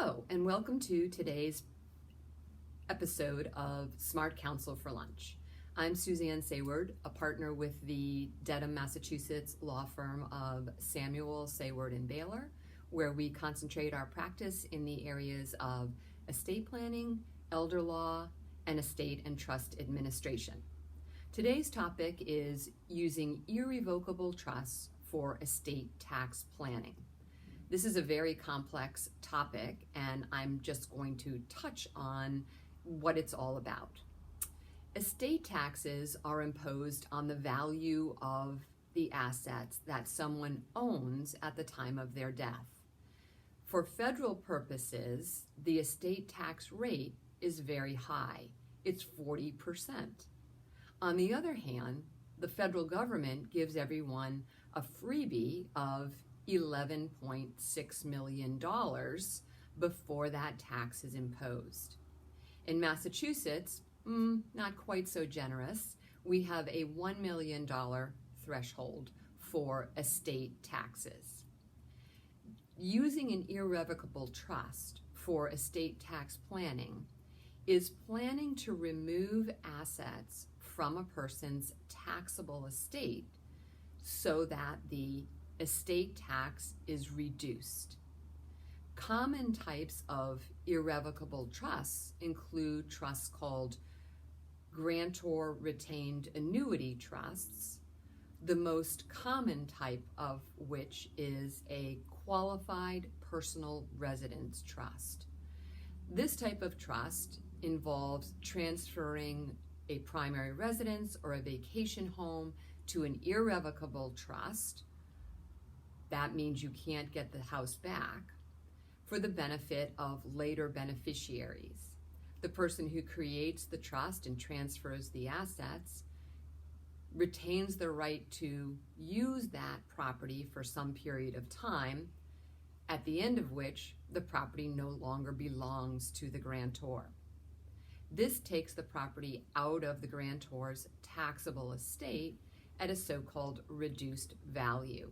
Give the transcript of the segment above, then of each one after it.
Hello, and welcome to today's episode of Smart Counsel for Lunch. I'm Suzanne Sayward, a partner with the Dedham, Massachusetts law firm of Samuel, Sayward, and Baylor, where we concentrate our practice in the areas of estate planning, elder law, and estate and trust administration. Today's topic is using irrevocable trusts for estate tax planning. This is a very complex topic, and I'm just going to touch on what it's all about. Estate taxes are imposed on the value of the assets that someone owns at the time of their death. For federal purposes, the estate tax rate is very high. It's 40%. On the other hand, the federal government gives everyone a freebie of $11.6 million before that tax is imposed. In Massachusetts, not quite so generous. We have a $1 million threshold for estate taxes. Using an irrevocable trust for estate tax planning is planning to remove assets from a person's taxable estate so that the estate tax is reduced. Common types of irrevocable trusts include trusts called grantor retained annuity trusts, the most common type of which is a qualified personal residence trust. This type of trust involves transferring a primary residence or a vacation home to an irrevocable trust. That means you can't get the house back, for the benefit of later beneficiaries. The person who creates the trust and transfers the assets retains the right to use that property for some period of time, at the end of which the property no longer belongs to the grantor. This takes the property out of the grantor's taxable estate at a so-called reduced value.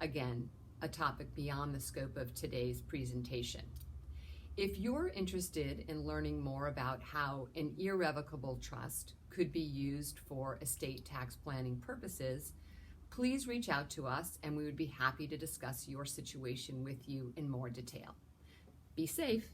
Again, a topic beyond the scope of today's presentation. If you're interested in learning more about how an irrevocable trust could be used for estate tax planning purposes, please reach out to us and we would be happy to discuss your situation with you in more detail. Be safe.